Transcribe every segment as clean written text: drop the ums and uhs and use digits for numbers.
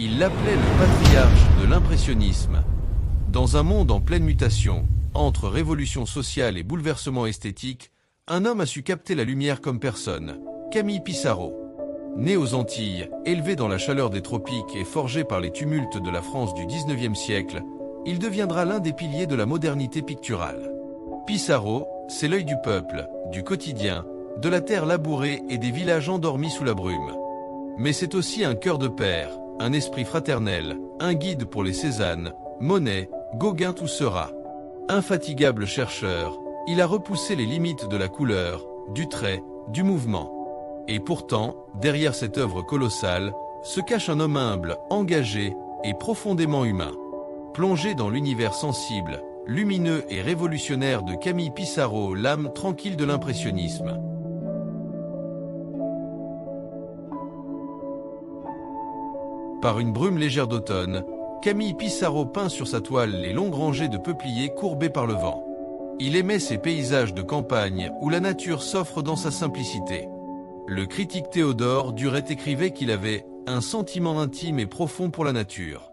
Il l'appelait le patriarche de l'impressionnisme. Dans un monde en pleine mutation, entre révolution sociale et bouleversement esthétique, un homme a su capter la lumière comme personne, Camille Pissarro. Né aux Antilles, élevé dans la chaleur des tropiques et forgé par les tumultes de la France du XIXe siècle, il deviendra l'un des piliers de la modernité picturale. Pissarro, c'est l'œil du peuple, du quotidien, de la terre labourée et des villages endormis sous la brume. Mais c'est aussi un cœur de père, un esprit fraternel, un guide pour les Cézanne, Monet, Gauguin ou Seurat. Infatigable chercheur, il a repoussé les limites de la couleur, du trait, du mouvement. Et pourtant, derrière cette œuvre colossale, se cache un homme humble, engagé et profondément humain. Plongé dans l'univers sensible, lumineux et révolutionnaire de Camille Pissarro, l'âme tranquille de l'impressionnisme. Par une brume légère d'automne, Camille Pissarro peint sur sa toile les longues rangées de peupliers courbés par le vent. Il aimait ces paysages de campagne où la nature s'offre dans sa simplicité. Le critique Théodore Duret écrivait qu'il avait un sentiment intime et profond pour la nature.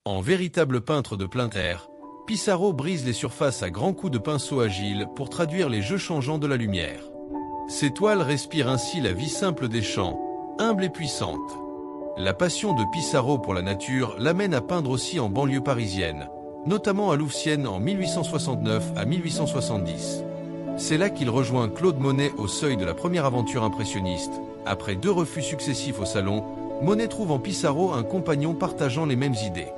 En véritable peintre de plein air, Pissarro brise les surfaces à grands coups de pinceau agile pour traduire les jeux changeants de la lumière. Ses toiles respirent ainsi la vie simple des champs, humble et puissante. La passion de Pissarro pour la nature l'amène à peindre aussi en banlieue parisienne, notamment à Louvciennes en 1869 à 1870. C'est là qu'il rejoint Claude Monet au seuil de la première aventure impressionniste. Après 2 refus successifs au salon, Monet trouve en Pissarro un compagnon partageant les mêmes idées.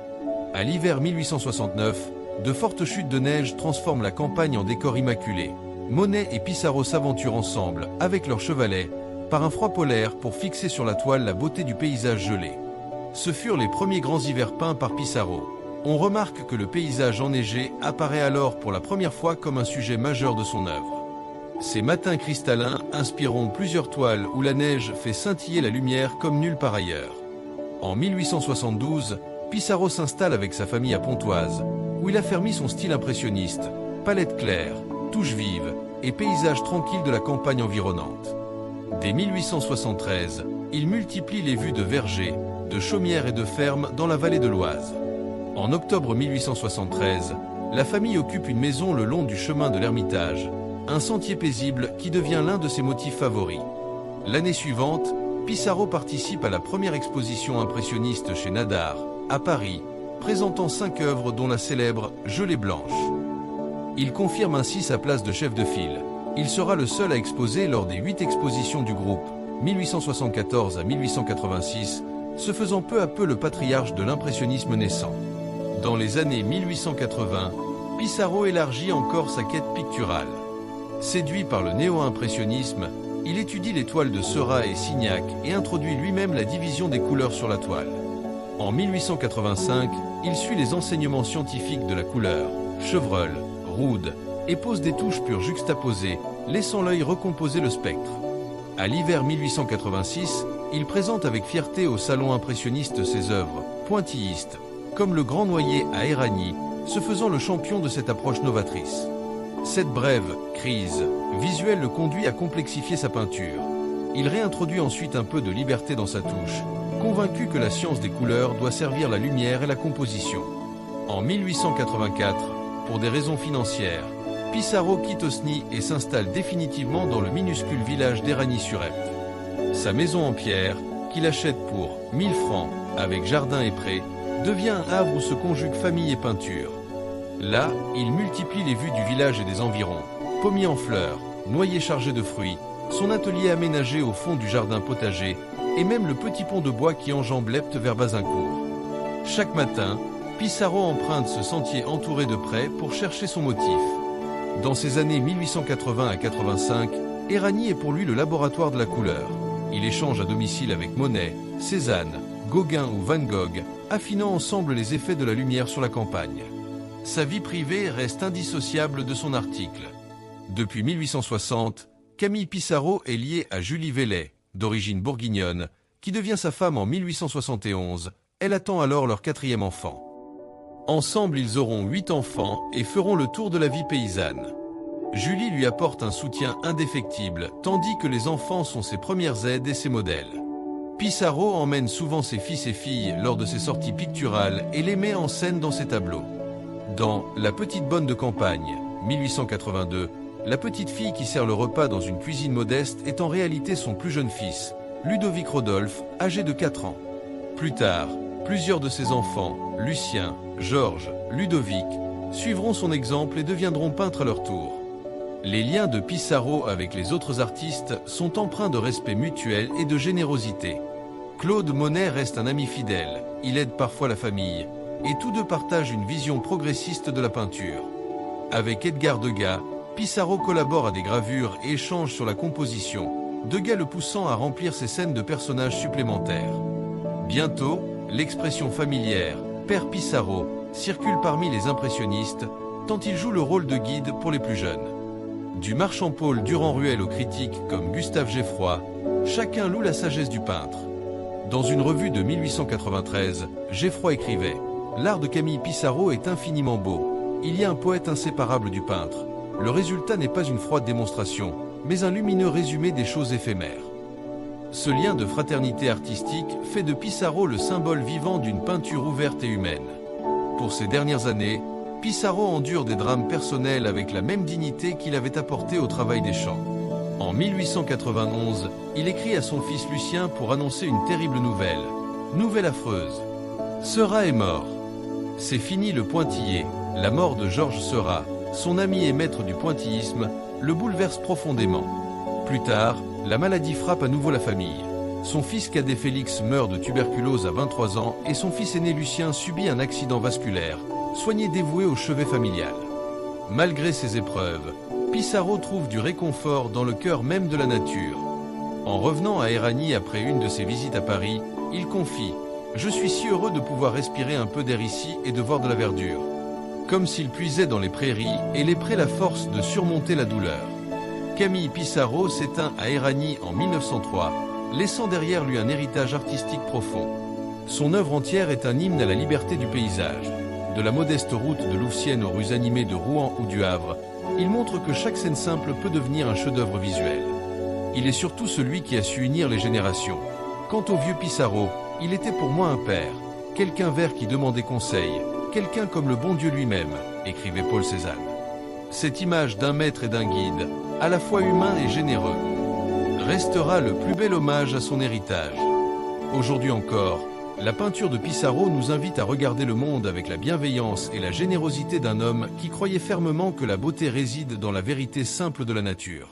À l'hiver 1869, de fortes chutes de neige transforment la campagne en décor immaculé. Monet et Pissarro s'aventurent ensemble, avec leurs chevalets, par un froid polaire pour fixer sur la toile la beauté du paysage gelé. Ce furent les premiers grands hivers peints par Pissarro. On remarque que le paysage enneigé apparaît alors pour la première fois comme un sujet majeur de son œuvre. Ces matins cristallins inspireront plusieurs toiles où la neige fait scintiller la lumière comme nulle part ailleurs. En 1872, Pissarro s'installe avec sa famille à Pontoise, où il affermit son style impressionniste, palette claire, touche vive et paysage tranquille de la campagne environnante. Dès 1873, il multiplie les vues de vergers, de chaumières et de fermes dans la vallée de l'Oise. En octobre 1873, la famille occupe une maison le long du chemin de l'Ermitage, un sentier paisible qui devient l'un de ses motifs favoris. L'année suivante, Pissarro participe à la première exposition impressionniste chez Nadar, à Paris, présentant 5 œuvres dont la célèbre « Gelée blanche ». Il confirme ainsi sa place de chef de file. Il sera le seul à exposer lors des 8 expositions du groupe, 1874 à 1886, se faisant peu à peu le patriarche de l'impressionnisme naissant. Dans les années 1880, Pissarro élargit encore sa quête picturale. Séduit par le néo-impressionnisme, il étudie les toiles de Seurat et Signac et introduit lui-même la division des couleurs sur la toile. En 1885, il suit les enseignements scientifiques de la couleur, Chevreul, Roud, et pose des touches pures juxtaposées, laissant l'œil recomposer le spectre. À l'hiver 1886, il présente avec fierté au salon impressionniste ses œuvres, pointillistes, comme le Grand Noyer à Éragny, se faisant le champion de cette approche novatrice. Cette brève crise visuelle le conduit à complexifier sa peinture. Il réintroduit ensuite un peu de liberté dans sa touche, convaincu que la science des couleurs doit servir la lumière et la composition. En 1884, pour des raisons financières, Pissarro quitte Osny et s'installe définitivement dans le minuscule village d'Éragny-sur-Epte. Sa maison en pierre, qu'il achète pour 1000 francs, avec jardin et pré, devient un havre où se conjuguent famille et peinture. Là, il multiplie les vues du village et des environs. Pommiers en fleurs, noyers chargés de fruits, son atelier aménagé au fond du jardin potager, et même le petit pont de bois qui enjambe l'Epte vers Bazincourt. Chaque matin, Pissarro emprunte ce sentier entouré de prés pour chercher son motif. Dans ces années 1880 à 85, Éragny est pour lui le laboratoire de la couleur. Il échange à domicile avec Monet, Cézanne, Gauguin ou Van Gogh, affinant ensemble les effets de la lumière sur la campagne. Sa vie privée reste indissociable de son article. Depuis 1860, Camille Pissarro est lié à Julie Velay, d'origine bourguignonne, qui devient sa femme en 1871. Elle attend alors leur 4e enfant. Ensemble, ils auront 8 enfants et feront le tour de la vie paysanne. Julie lui apporte un soutien indéfectible, tandis que les enfants sont ses premières aides et ses modèles. Pissarro emmène souvent ses fils et filles lors de ses sorties picturales et les met en scène dans ses tableaux. Dans La petite bonne de campagne, 1882, la petite fille qui sert le repas dans une cuisine modeste est en réalité son plus jeune fils, Ludovic Rodolphe, âgé de 4 ans. Plus tard, plusieurs de ses enfants, Lucien, Georges, Ludovic, suivront son exemple et deviendront peintres à leur tour. Les liens de Pissarro avec les autres artistes sont empreints de respect mutuel et de générosité. Claude Monet reste un ami fidèle, il aide parfois la famille, et tous deux partagent une vision progressiste de la peinture. Avec Edgar Degas, Pissarro collabore à des gravures et échange sur la composition, Degas le poussant à remplir ses scènes de personnages supplémentaires. Bientôt, l'expression familière « Père Pissarro » circule parmi les impressionnistes, tant il joue le rôle de guide pour les plus jeunes. Du Marchand-Paul Durand-Ruel aux critiques comme Gustave Geffroy, chacun loue la sagesse du peintre. Dans une revue de 1893, Geffroy écrivait « L'art de Camille Pissarro est infiniment beau. Il y a un poète inséparable du peintre. Le résultat n'est pas une froide démonstration, mais un lumineux résumé des choses éphémères. » Ce lien de fraternité artistique fait de Pissarro le symbole vivant d'une peinture ouverte et humaine. Pour ces dernières années, Pissarro endure des drames personnels avec la même dignité qu'il avait apporté au travail des champs. En 1891, il écrit à son fils Lucien pour annoncer une terrible nouvelle. Nouvelle affreuse. Seurat est mort. C'est fini le pointillé. La mort de Georges Seurat, son ami et maître du pointillisme, le bouleverse profondément. Plus tard, la maladie frappe à nouveau la famille. Son fils cadet Félix meurt de tuberculose à 23 ans et son fils aîné Lucien subit un accident vasculaire, soigné dévoué au chevet familial. Malgré ces épreuves, Pissarro trouve du réconfort dans le cœur même de la nature. En revenant à Éragny après une de ses visites à Paris, il confie « Je suis si heureux de pouvoir respirer un peu d'air ici et de voir de la verdure. » Comme s'il puisait dans les prairies et les prés la force de surmonter la douleur. Camille Pissarro s'éteint à Éragny en 1903, laissant derrière lui un héritage artistique profond. Son œuvre entière est un hymne à la liberté du paysage. De la modeste route de Louvciennes aux rues animées de Rouen ou du Havre, il montre que chaque scène simple peut devenir un chef-d'œuvre visuel. Il est surtout celui qui a su unir les générations. Quant au vieux Pissarro, il était pour moi un père, quelqu'un vers qui demandait conseil, quelqu'un comme le bon Dieu lui-même, écrivait Paul Cézanne. Cette image d'un maître et d'un guide, à la fois humain et généreux, restera le plus bel hommage à son héritage. Aujourd'hui encore, la peinture de Pissarro nous invite à regarder le monde avec la bienveillance et la générosité d'un homme qui croyait fermement que la beauté réside dans la vérité simple de la nature.